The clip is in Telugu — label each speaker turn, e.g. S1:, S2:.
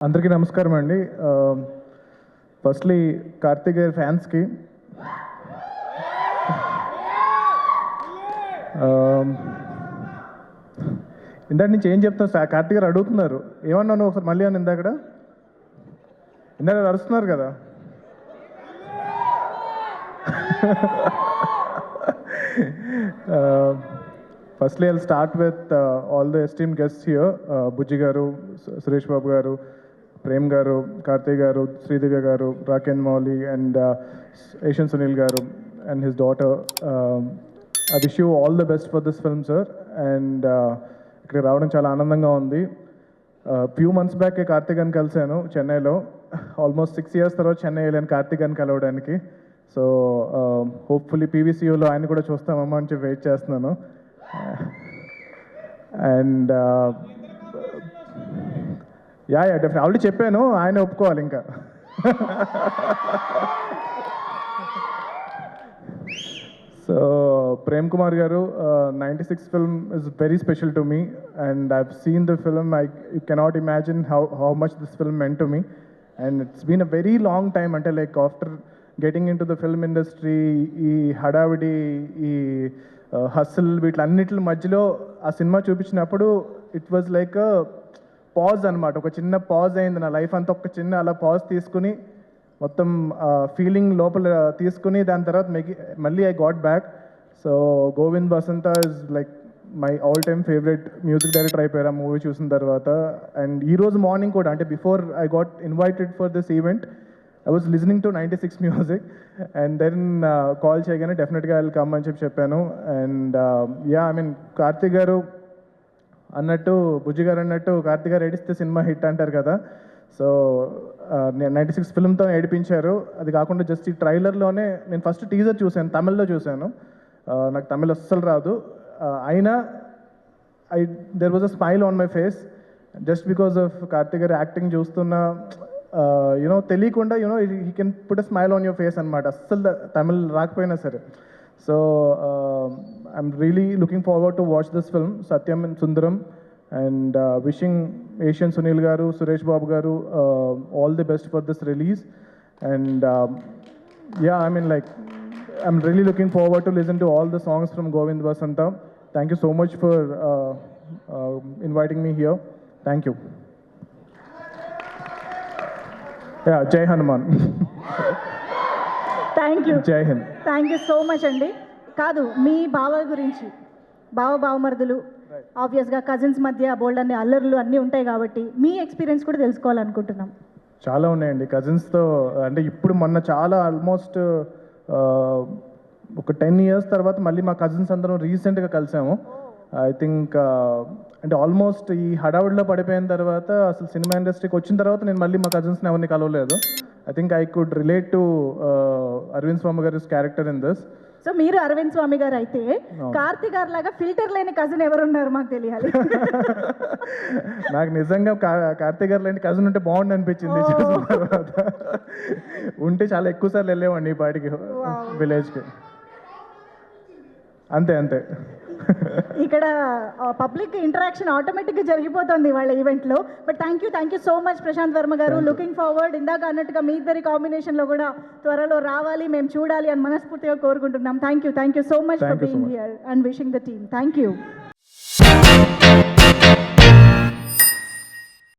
S1: అందరికీ నమస్కారం అండి. ఫస్ట్లీ కార్తిక్ గారి ఫ్యాన్స్కి ఇందాక నుంచి ఏం చెప్తాను సార్, కార్తిక్ గారు అడుగుతున్నారు ఏమన్నాను ఒకసారి మళ్ళీ అని ఇందాక అరుస్తున్నారు కదా. Firstly I'll start with all the esteem guests here, Bujji garu, Suresh బాబు గారు, ప్రేమ్ గారు, కార్తిక్ గారు, శ్రీదివ్య గారు, రాకేన్ మౌలి అండ్ ఏషియన్ సునీల్ గారు and his daughter. I wish you all the best for this film sir. And ఇక్కడికి రావడం చాలా ఆనందంగా ఉంది. ఫ్యూ మంత్స్ బ్యాకే కార్తిక్ గారిని కలిశాను చెన్నైలో. ఆల్మోస్ట్ 6 years తర్వాత చెన్నై వెళ్ళాను కార్తిక్ గారిని కలవడానికి. సో హోప్ఫుల్లీ పీవీసీయూలో ఆయన కూడా చూస్తామమ్మా అని చెప్పి వెయిట్ చేస్తున్నాను. అండ్ యా డెఫినెట్ ఆల్రెడీ చెప్పాను, ఆయన ఒప్పుకోవాలి ఇంకా. సో ప్రేమ్ కుమార్ గారు, 96 film is very special to me and I've seen the film. You cannot imagine how much this film meant to me, and it's been a very long time until like after getting into the film industry, ఈ హడావిడి, ఈ హస్ల్ వీటిలన్నిటి మధ్యలో ఆ సినిమా చూపించినప్పుడు ఇట్ వాజ్ లైక్ పాజ్ అనమాట. ఒక చిన్న పాజ్ అయింది నా లైఫ్ అంతా. ఒక చిన్న అలా పాజ్ తీసుకుని మొత్తం ఫీలింగ్ లోపల తీసుకుని దాని తర్వాత మళ్ళీ I got back. So Govind Vasanta is like my all time favourite music director అయిపోయారు ఆ మూవీ చూసిన తర్వాత. అండ్ ఈరోజు మార్నింగ్ కూడా, అంటే before I got invited for this event, I was listening to 96 music and then call చేయగానే డెఫినెట్గా ఐ విల్ కమ్ అని చెప్పాను. And yeah I mean Karthik garu అన్నట్టు, బుజ్జి గారు అన్నట్టు, కార్తిక్ గారు ఏడిస్తే సినిమా హిట్ అంటారు కదా. సో 96 ఫిల్మ్తో ఏడిపించారు. అది కాకుండా జస్ట్ ఈ ట్రైలర్లోనే నేను ఫస్ట్ టీజర్ చూశాను, తమిళ్లో చూశాను. నాకు తమిళ్ అస్సలు రాదు. అయినా there was a smile on my face just because of Karthik గారు యాక్టింగ్ చూస్తున్నా. యూనో తెలియకుండా he can put a smile on your face అనమాట, అస్సలు తమిళ్ రాకపోయినా సరే. So I'm really looking forward to watch this film Satyam and Sundaram. And wishing Asian Sunil garu, Suresh Babu garu all the best for this release. And yeah, I mean like I'm really looking forward to listen to all the songs from Govind Vasanta. Thank you so much for inviting me here. Thank you. Yeah, Jai Hanuman.
S2: Thank you.
S1: Jai Hind.
S2: Thank you so much అండి. కాదు, మీ బావ గురించి, బావమరుదులు, ఆబ్వియస్గా కజిన్స్ మధ్య బోల్డ్ అనే అల్లర్లు అన్నీ ఉంటాయి కాబట్టి మీ ఎక్స్పీరియన్స్ కూడా తెలుసుకోవాలనుకుంటున్నాం.
S1: చాలా ఉన్నాయండి కజిన్స్తో. అంటే ఇప్పుడు మొన్న చాలా ఆల్మోస్ట్ ఒక 10 years తర్వాత మళ్ళీ మా కజిన్స్ అందరం రీసెంట్గా కలిసాము. ఐ థింక్ అంటే ఆల్మోస్ట్ ఈ హడావుడిలో పడిపోయిన తర్వాత, అసలు సినిమా ఇండస్ట్రీకి వచ్చిన తర్వాత నేను మళ్ళీ మా కజిన్స్ని ఎవరిని కలవలేదు. I think I could relate to Arvind Swamy గారి క్యారెక్టర్ ఇన్ దిస్.
S2: సో మీరు అరవింద్ స్వామి గారు అయితే, కార్తిక్ గారు లాగా ఫిల్టర్ లేని కజిన్ ఎవరున్నారు మాకు తెలియాలి.
S1: నాకు నిజంగా కార్తిక్ గారు లాంటి కజిన్ ఉంటే బాగుండు అనిపించింది. ఉంటే చాలా ఎక్కువ సార్లు వెళ్ళేవాడిని ఈ పాటికి విలేజ్కి. అంతే
S2: ఇక్కడ పబ్లిక్ ఇంటరాక్షన్ ఆటోమేటిక్గా జరిగిపోతుంది వాళ్ళ ఈవెంట్లో. But thank you so much Prashanth Varma garu. Looking forward, ఇందాక అన్నట్టుగా మీ ఇద్దరి కాంబినేషన్లో కూడా త్వరలో రావాలి, మేము చూడాలి అని మనస్ఫూర్తిగా కోరుకుంటున్నాం. Thank you so much for being here and wishing the team. Thank you.